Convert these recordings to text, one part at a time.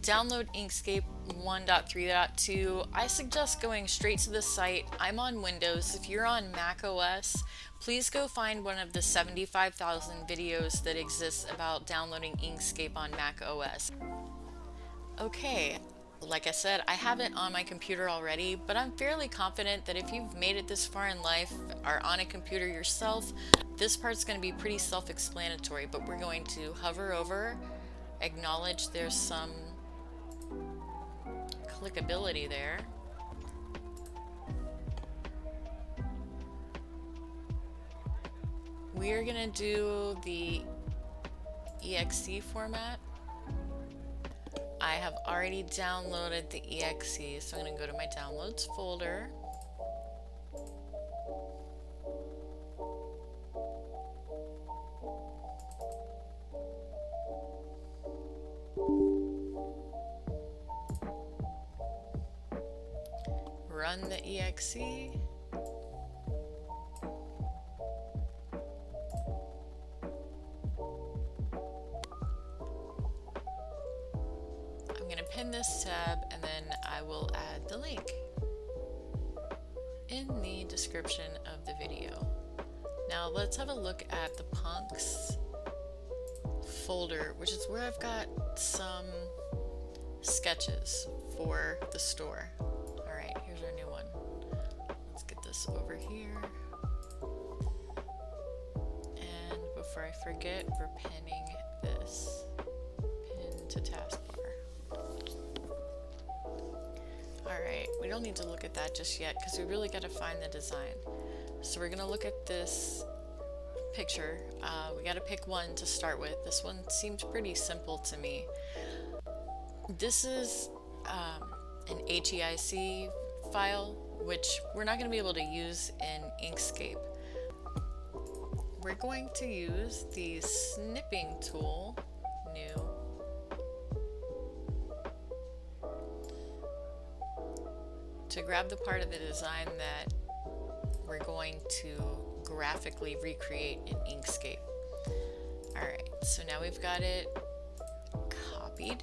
download Inkscape 1.3.2. I suggest going straight to the site. I'm on Windows. If you're on Mac OS, please go find one of the 75,000 videos that exist about downloading Inkscape on Mac OS. Okay, like I said, I have it on my computer already, but I'm fairly confident that if you've made it this far in life, are on a computer yourself, this part's going to be pretty self-explanatory, but we're going to hover over, acknowledge there's some clickability there. We're gonna do the exe format. I have already downloaded the exe, so I'm gonna go to my downloads folder. Run the exe. I'm going to pin this tab and then I will add the link in the description of the video. Now let's have a look at the punks folder, which is where I've got some sketches for the store. Alright, here's our new one. Let's get this over here. And before I forget, we're pinning this. Pin to taskbar. Alright, we don't need to look at that just yet because we really got to find the design. So we're going to look at this picture. We got to pick one to start with. This one seemed pretty simple to me. This is an HEIC file, which we're not going to be able to use in Inkscape. We're going to use the snipping tool, new, to grab the part of the design that we're going to graphically recreate in Inkscape. Alright, so now we've got it copied.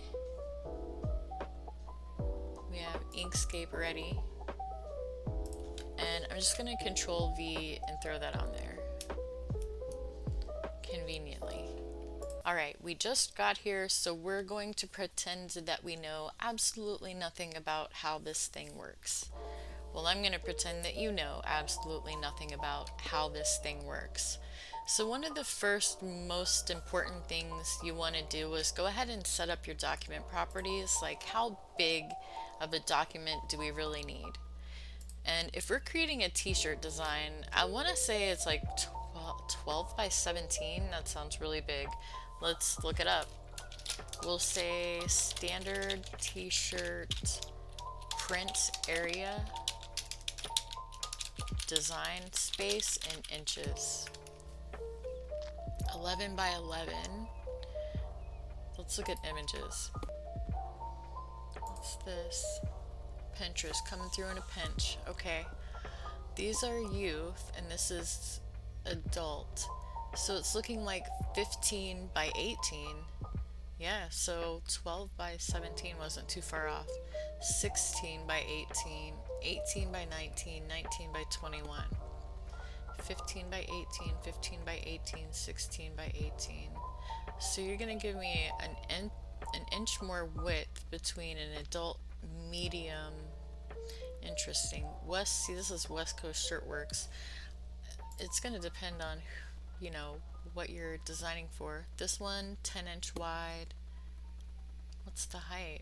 We have Inkscape ready. And I'm just going to Control V and throw that on there. Conveniently. Alright, we just got here, so we're going to pretend that we know absolutely nothing about how this thing works. Well, I'm going to pretend that you know absolutely nothing about how this thing works. So one of the first most important things you want to do is go ahead and set up your document properties, like how big of a document do we really need. And if we're creating a t-shirt design, I want to say it's like 12 by 17. That sounds really big. Let's look it up. We'll say standard t-shirt print area design space in inches. 11 by 11. Let's look at images. What's this? Pinterest coming through in a pinch. Okay. These are youth and this is adult. So it's looking like 15 by 18. Yeah, so 12 by 17 wasn't too far off. 16 by 18, 18 by 19, 19 by 21. 15 by 18, 15 by 18, 16 by 18. So you're going to give me an inch more width between an adult, medium. Interesting. See, this is West Coast Shirtworks. It's going to depend on, you know, what you're designing for. This one, 10-inch wide. What's the height?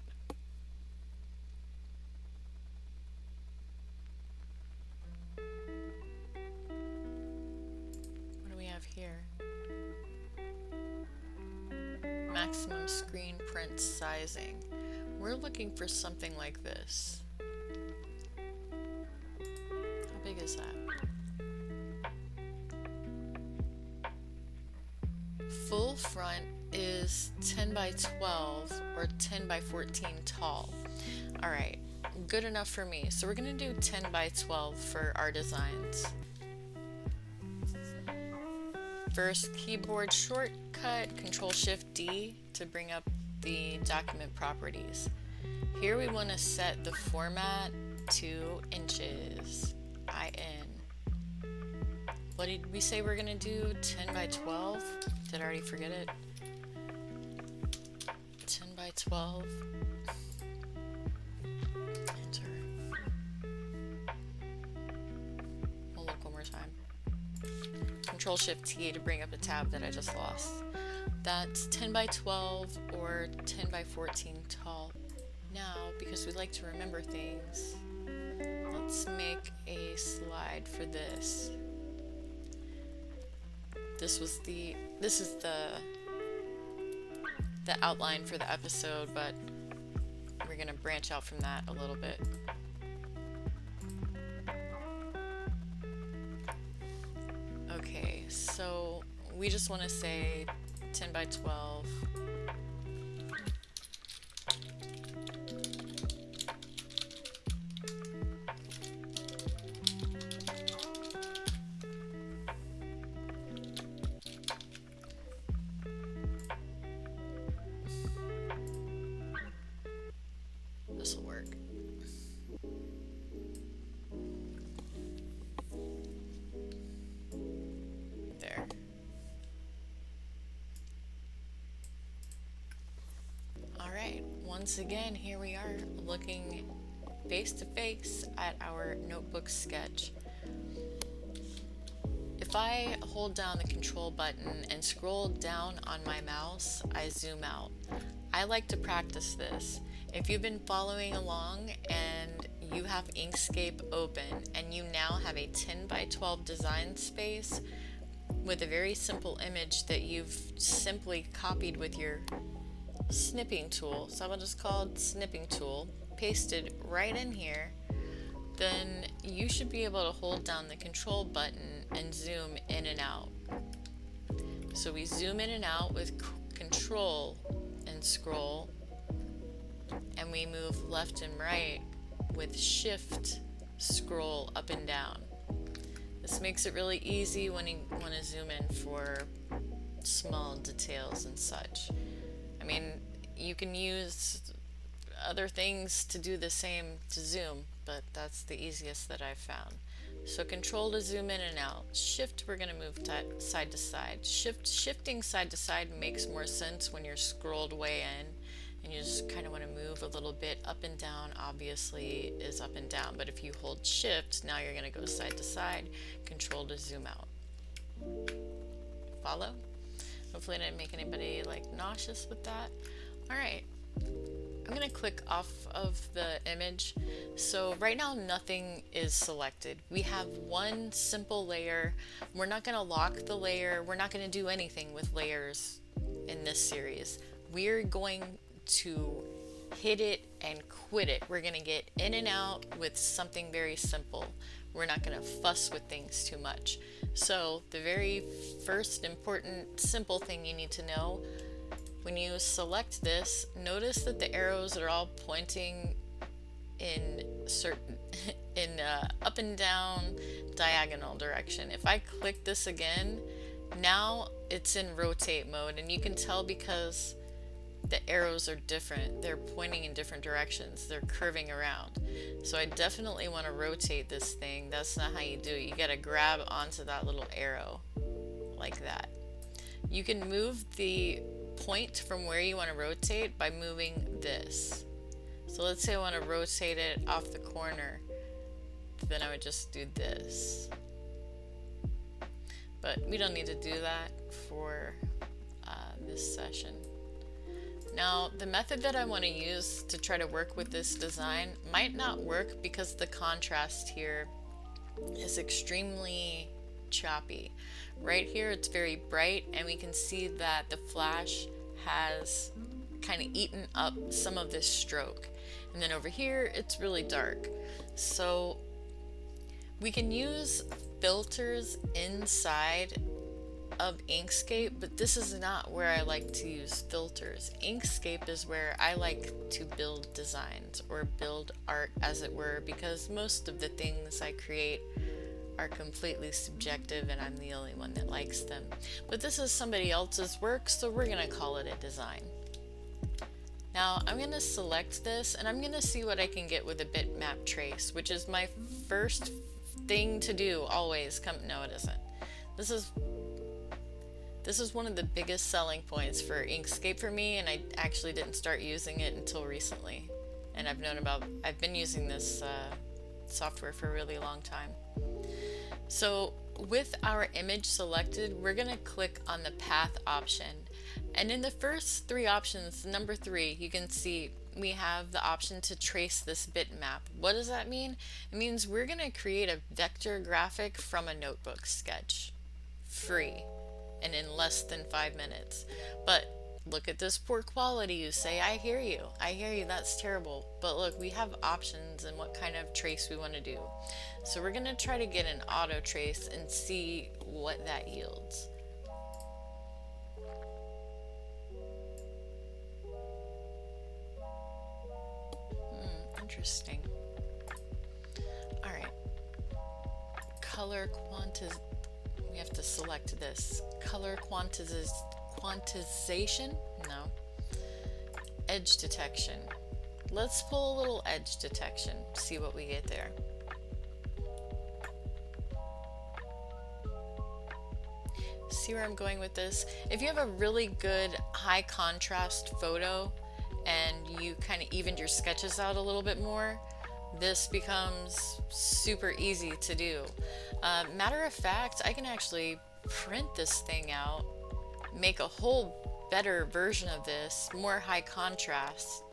What do we have here? Maximum screen print sizing. We're looking for something like this. How big is that? Full front is 10 by 12 or 10 by 14 tall. Alright, good enough for me. So we're going to do 10 by 12 for our designs. First keyboard shortcut, Control Shift D to bring up the document properties. Here we want to set the format to inches, IN. What did we say we're going to do? 10 by 12? Did I already forget it? 10 by 12. Enter. We'll look one more time. Control Shift T to bring up a tab that I just lost. That's 10 by 12 or 10 by 14 tall. Now, because we like to remember things, let's make a slide for this. This is the outline for the episode, but we're gonna branch out from that a little bit. Okay, so we just want to say 10 by 12. This will work. There. Alright, once again, here we are looking face to face at our notebook sketch. If I hold down the control button and scroll down on my mouse, I zoom out. I like to practice this. If you've been following along and you have Inkscape open and you now have a 10 by 12 design space with a very simple image that you've simply copied with your snipping tool, so I'll just call it snipping tool, pasted right in here, then you should be able to hold down the control button and zoom in and out. So we zoom in and out with control and scroll, and we move left and right with shift, scroll up and down. This makes it really easy when you want to zoom in for small details and such. I mean, you can use other things to do the same to zoom, but that's the easiest that I've found. So control to zoom in and out. Shift, we're going to move side to side. Shifting side to side makes more sense when you're scrolled way in and you just kind of want to move a little bit up and down. Obviously is up and down, but if you hold shift, now you're going to go side to side. Control to zoom out. Follow? Hopefully I didn't make anybody like nauseous with that. Alright, I'm going to click off of the image. So right now nothing is selected. We have one simple layer. We're not going to lock the layer. We're not going to do anything with layers in this series. We're going to hit it and quit it. We're going to get in and out with something very simple. We're not going to fuss with things too much. So the very first important simple thing you need to know, when you select this, notice that the arrows are all pointing in certain up and down diagonal direction. If I click this again, now it's in rotate mode, and you can tell because the arrows are different. They're pointing in different directions. They're curving around. So I definitely want to rotate this thing. That's not how you do it. You got to grab onto that little arrow like that. You can move the point from where you want to rotate by moving this. So let's say I want to rotate it off the corner. Then I would just do this. But we don't need to do that for this session. Now, the method that I want to use to try to work with this design might not work because the contrast here is extremely choppy. Right here it's very bright, and we can see that the flash has kind of eaten up some of this stroke. And then over here it's really dark. So we can use filters inside of Inkscape, but this is not where I like to use filters. Inkscape is where I like to build designs or build art, as it were, because most of the things I create are completely subjective and I'm the only one that likes them. But this is somebody else's work, so we're gonna call it a design. Now I'm going to select this and I'm going to see what I can get with a bitmap trace, which is my first thing to do always. No, it isn't. This is one of the biggest selling points for Inkscape for me, and I actually didn't start using it until recently. And I've been using this software for a really long time. So with our image selected, we're going to click on the path option. And in the first three options, number 3, you can see we have the option to trace this bitmap. What does that mean? It means we're going to create a vector graphic from a notebook sketch. Free. And in less than 5 minutes. But look at this poor quality. You say, I hear you, that's terrible. But look, we have options and what kind of trace we want to do. So we're going to try to get an auto trace and see what that yields. Interesting. Alright. Color quantiz... We have to select this. Color quantization? No. Edge detection. Let's pull a little edge detection, see what we get there. See where I'm going with this? If you have a really good high contrast photo and you kind of evened your sketches out a little bit more, this becomes super easy to do. Matter of fact, I can actually print this thing out, make a whole better version of this, more high contrast,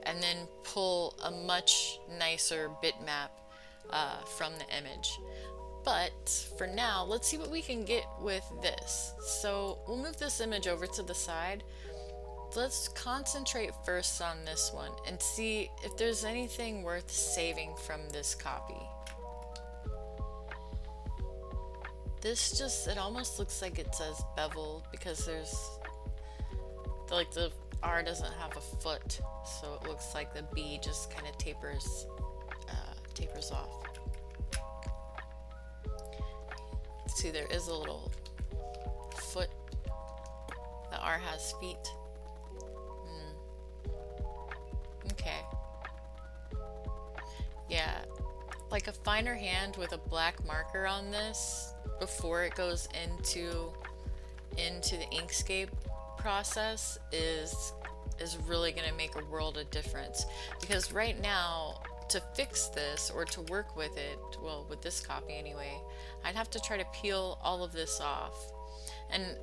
and then pull a much nicer bitmap from the image. But for now, let's see what we can get with this. So we'll move this image over to the side. Let's concentrate first on this one and see if there's anything worth saving from this copy. This it almost looks like it says bevel because there's like the R doesn't have a foot, so it looks like the B just kind of tapers off. See, there is a little foot. The R has feet. Okay. Yeah, like a finer hand with a black marker on this before it goes into the Inkscape process is really going to make a world of difference. Because right now, to fix this or to work with it, well, with this copy anyway, I'd have to try to peel all of this off. And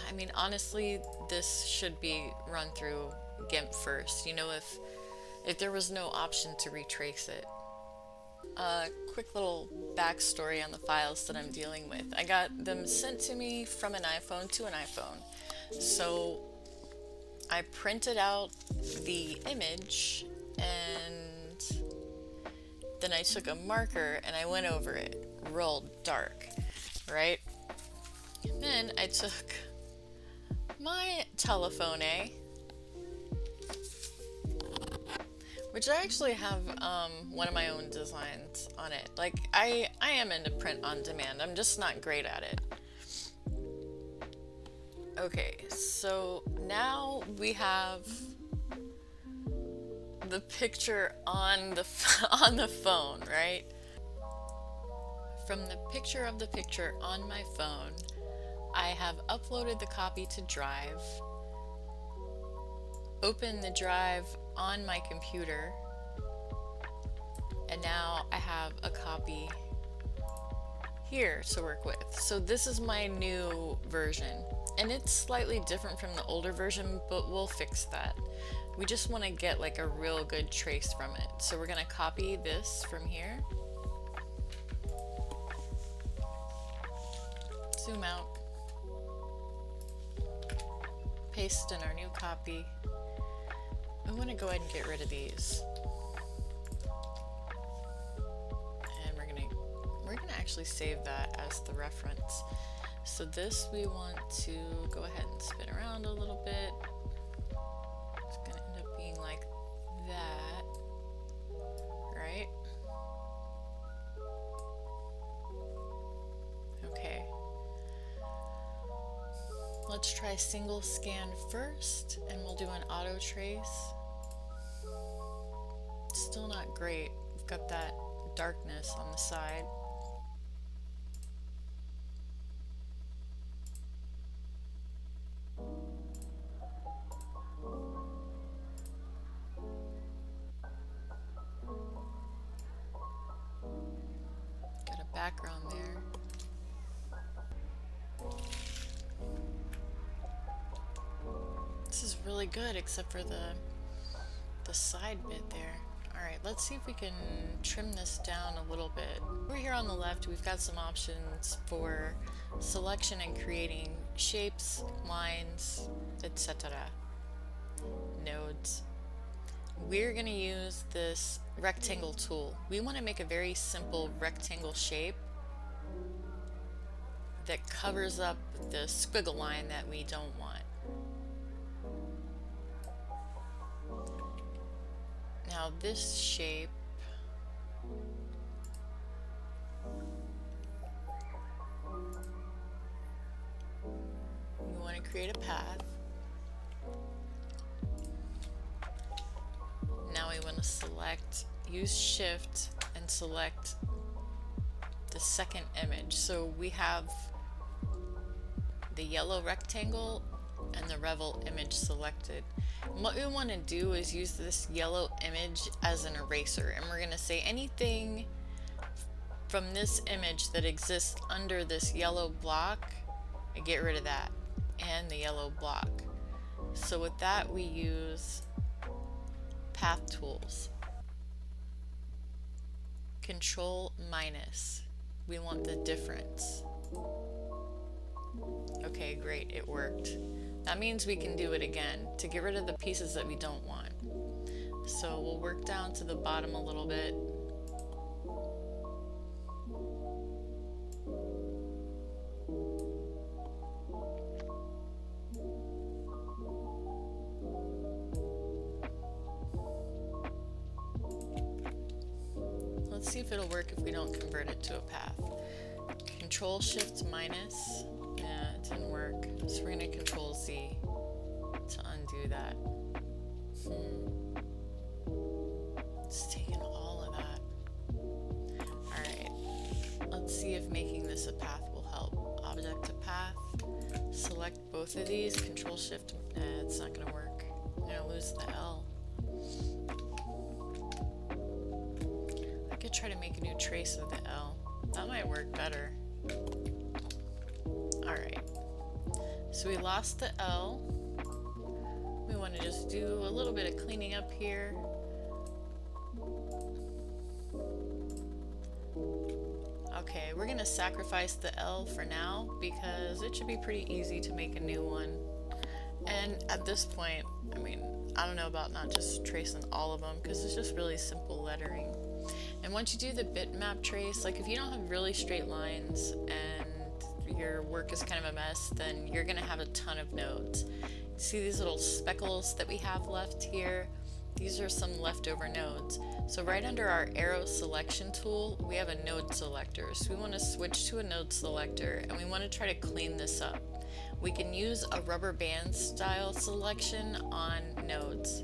I mean, honestly, this should be run through GIMP first, you know, if there was no option to retrace it. Quick little backstory on the files that I'm dealing with. I got them sent to me from an iPhone to an iPhone. So I printed out the image and then I took a marker and I went over it, rolled dark, right? And then I took my telephone, which I actually have one of my own designs on it. Like, I am into print on demand. I'm just not great at it. Okay, so now we have the picture on the phone, right? From the picture of the picture on my phone, I have uploaded the copy to Drive, opened the drive on my computer, and now I have a copy here to work with. So this is my new version, and it's slightly different from the older version, but we'll fix that. We just want to get like a real good trace from it. So we're going to copy this from here, zoom out, paste in our new copy. I'm going to go ahead and get rid of these. And we're going to actually save that as the reference. So this we want to go ahead and spin around a little bit. It's going to end up being like that, right? Okay. Let's try single scan first, and we'll do an auto trace. Still not great. We've got that darkness on the side. Got a background there. This is really good except for the side bit there. Alright, let's see if we can trim this down a little bit. Over here on the left, we've got some options for selection and creating shapes, lines, etc. Nodes. We're going to use this rectangle tool. We want to make a very simple rectangle shape that covers up the squiggle line that we don't want. Now this shape, we want to create a path. Now we want to select, use shift and select the second image. So we have the yellow rectangle and the Revel image selected. And what we want to do is use this yellow image as an eraser, and we're going to say anything from this image that exists under this yellow block, and get rid of that and the yellow block. So with that we use path tools. Control minus. We want the difference. Okay, great, it worked. That means we can do it again to get rid of the pieces that we don't want. So we'll work down to the bottom a little bit. Let's see if it'll work if we don't convert it to a path. Control Shift minus. Yeah, it didn't work. So we're going to Control Z to undo that. It's taken all of that. Alright, let's see if making this a path will help. Object to path. Select both of these. Control Shift. It's not going to work. I'm going to lose the L. I could try to make a new trace of the L. That might work better. Alright, so we lost the L. We want to just do a little bit of cleaning up here. Okay, we're going to sacrifice the L for now because it should be pretty easy to make a new one. And at this point, I mean, I don't know about not just tracing all of them because it's just really simple lettering. And once you do the bitmap trace, like if you don't have really straight lines and your work is kind of a mess, then you're going to have a ton of nodes. See these little speckles that we have left here? These are some leftover nodes. So right under our arrow selection tool, we have a node selector. So we want to switch to a node selector and we want to try to clean this up. We can use a rubber band style selection on nodes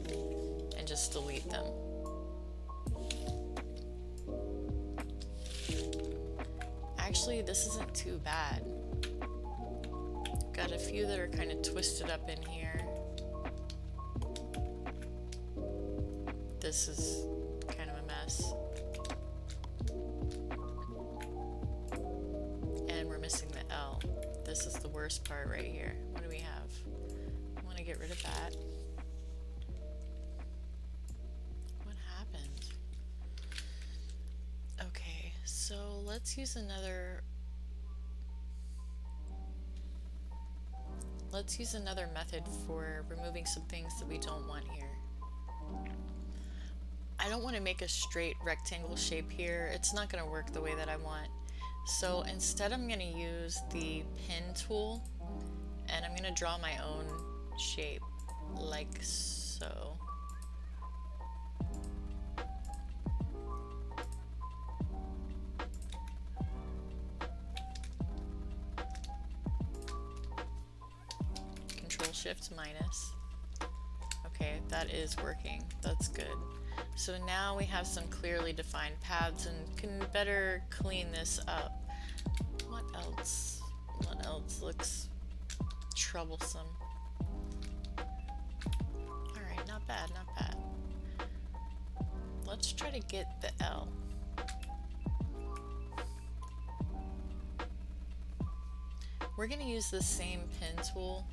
and just delete them. Actually, this isn't too bad. Got a few that are kind of twisted up in here. This is kind of a mess. And we're missing the L. This is the worst part right here. What do we have? I want to get rid of that. What happened? Okay, so let's use another method for removing some things that we don't want here. I don't want to make a straight rectangle shape here. It's not going to work the way that I want. So instead I'm going to use the pen tool and I'm going to draw my own shape like so. Control Shift minus. Okay, that is working. That's good. So now we have some clearly defined paths and can better clean this up. What else? What else looks troublesome? Alright, not bad, not bad. Let's try to get the L. We're going to use the same pen tool.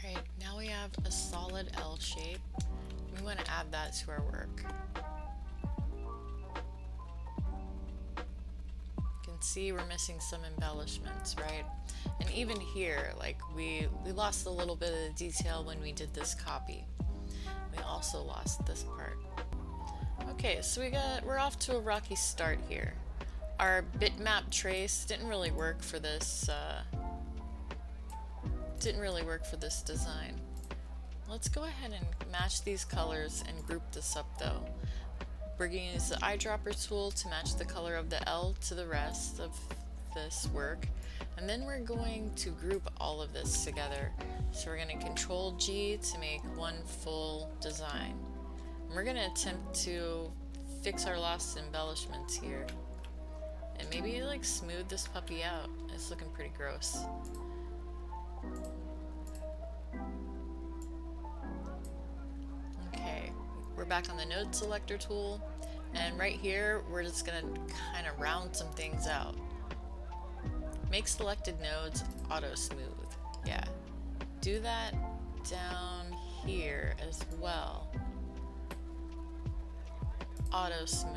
Alright, now we have a solid L shape. We want to add that to our work. You can see we're missing some embellishments, right? And even here, like we lost a little bit of the detail when we did this copy. We also lost this part. Okay, so we're off to a rocky start here. Our bitmap trace didn't really work for this design. Let's go ahead and match these colors and group this up though. We're going to use the eyedropper tool to match the color of the L to the rest of this work. And then we're going to group all of this together. So we're going to Control G to make one full design. And we're going to attempt to fix our lost embellishments here. And maybe like smooth this puppy out. It's looking pretty gross. Okay, we're back on the node selector tool, and right here we're just gonna kind of round some things out. Make selected nodes auto smooth. Yeah, do that down here as well. Auto smooth.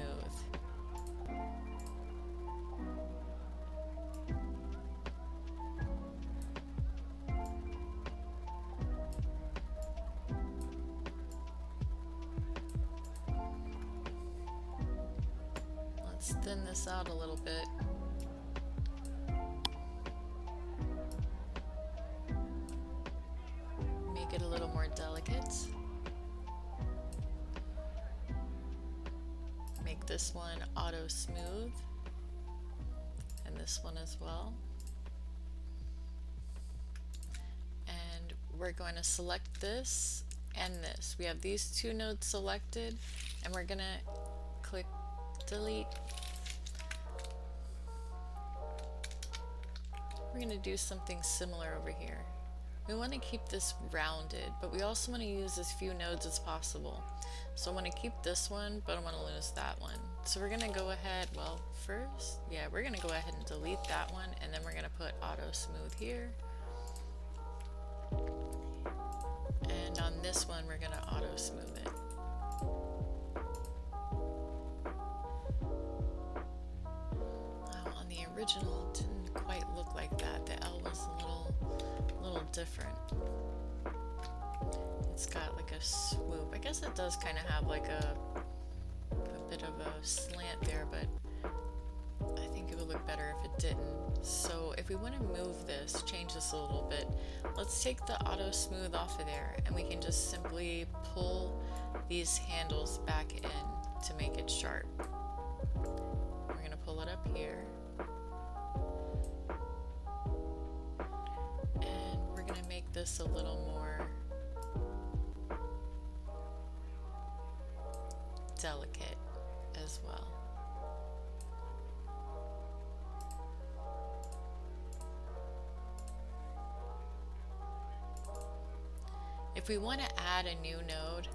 Let's thin this out a little bit. Make it a little more delicate. Make this one auto smooth, and this one as well. And we're going to select this and this. We have these two nodes selected, and we're going to click delete. We're going to do something similar over here. We want to keep this rounded, but we also want to use as few nodes as possible. So I want to keep this one, but I want to lose that one. So we're going to go ahead, well, first, yeah, we're going to go ahead and delete that one, and then we're going to put auto smooth here. And on this one, we're going to auto smooth it. On the original, it didn't quite look like that. The L was a little different. It's got like a swoop. I guess it does kind of have like a bit of a slant there, but I think it would look better if it didn't. So if we want to move this, change this a little bit, let's take the auto smooth off of there, and we can just simply pull these handles back in to make it sharp. We're going to pull it up here. And we're going to make this a little more delicate as well. If we want to add a new node,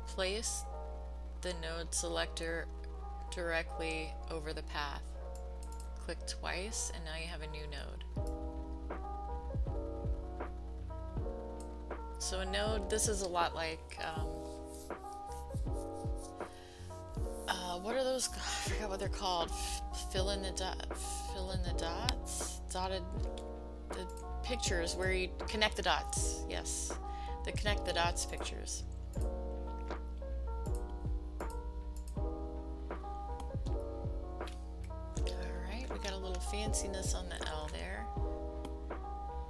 place the node selector directly over the path. Click twice, and now you have a new node. So a node, this is a lot like, what are those? I forgot what they're called. Fill in the dots. Dotted. The pictures where you connect the dots. Yes, the connect the dots pictures. little fanciness on the L there.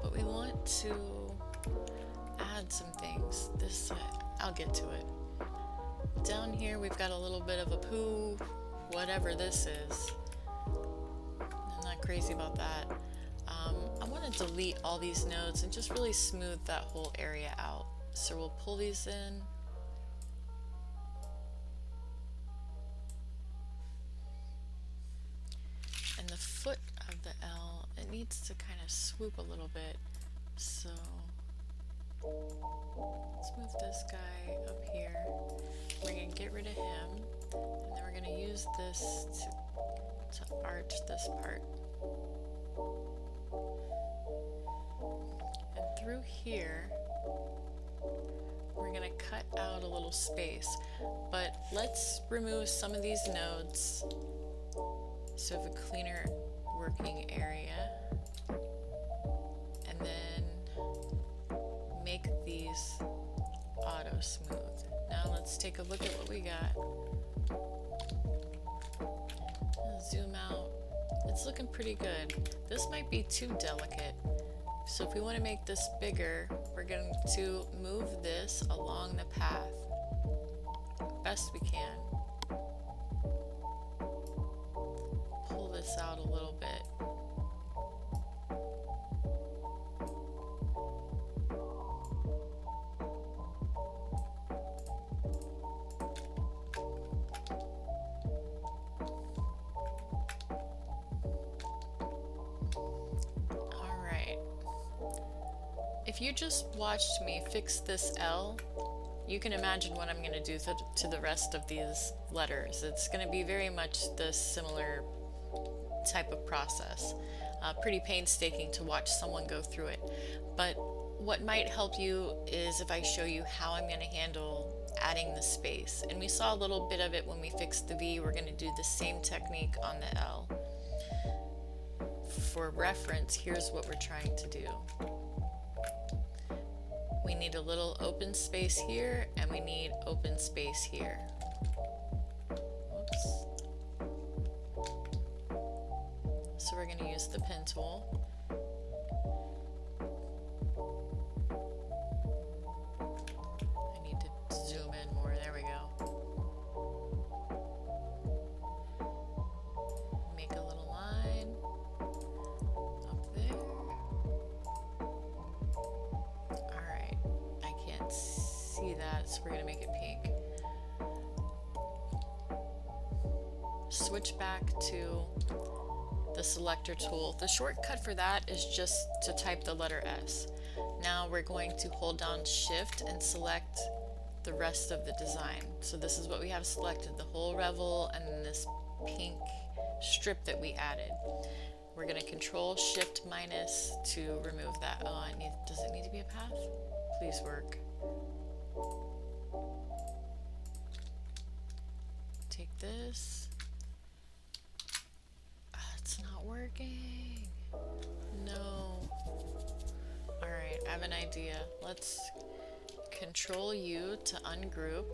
But we want to add some things. I'll get to it. Down here we've got a little bit of a poo, whatever this is. I'm not crazy about that. I want to delete all these nodes and just really smooth that whole area out. So we'll pull these in. And the foot of the L, it needs to kind of swoop a little bit. So let's move this guy up here. We're going to get rid of him. And then we're going to use this to arch this part. And through here, we're going to cut out a little space. But let's remove some of these nodes so we have a cleaner working area. And then make these auto smooth. Now let's take a look at what we got. Zoom out. It's looking pretty good. This might be too delicate. So if we want to make this bigger, we're going to move this along the path best we can. Pull this out a little bit. If you just watched me fix this L, you can imagine what I'm going to do to the rest of these letters. It's going to be very much the similar type of process. Pretty painstaking to watch someone go through it. But what might help you is if I show you how I'm going to handle adding the space. And we saw a little bit of it when we fixed the V. We're going to do the same technique on the L. For reference, here's what we're trying to do. We need a little open space here, and we need open space here. Whoops. So we're going to use the pen tool. I need to zoom in more. There we go. Make a little line up there. See that, so we're going to make it pink. Switch back to the selector tool. The shortcut for that is just to type the letter S. Now we're going to hold down Shift and select the rest of the design. So this is what we have selected, the whole revel and then this pink strip that we added. We're going to Control Shift minus to remove that. Oh, does it need to be a path? Please work. Take this. It's not working. No. Alright, I have an idea. Let's Control U to ungroup.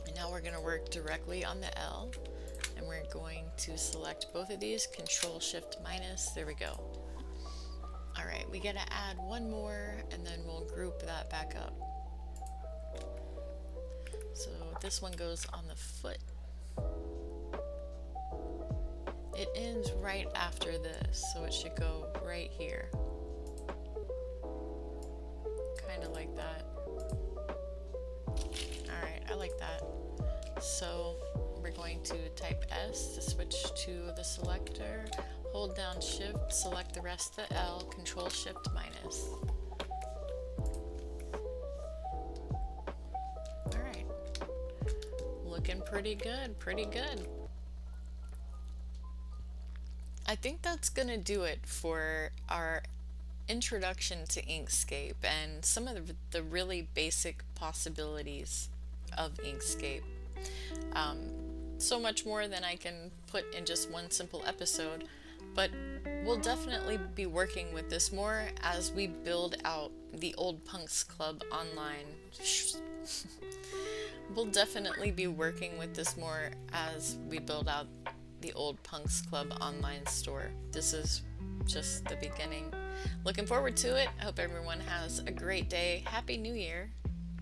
And now we're going to work directly on the L. And we're going to select both of these, Control Shift minus. There we go. Alright, we gotta add one more and then we'll group that back up. So this one goes on the foot. It ends right after this, so it should go right here. Kind of like that. Alright, I like that. So we're going to type S to switch to the selector. Hold down Shift, select the rest of the L, Control Shift minus. Alright. Looking pretty good, pretty good. I think that's gonna do it for our introduction to Inkscape and some of the really basic possibilities of Inkscape. So much more than I can put in just one simple episode. But we'll definitely be working with this more as we build out the Old Punks Club online. We'll definitely be working with this more as we build out the old Punks Club online store. This is just the beginning. Looking forward to it. I hope everyone has a great day. Happy New Year.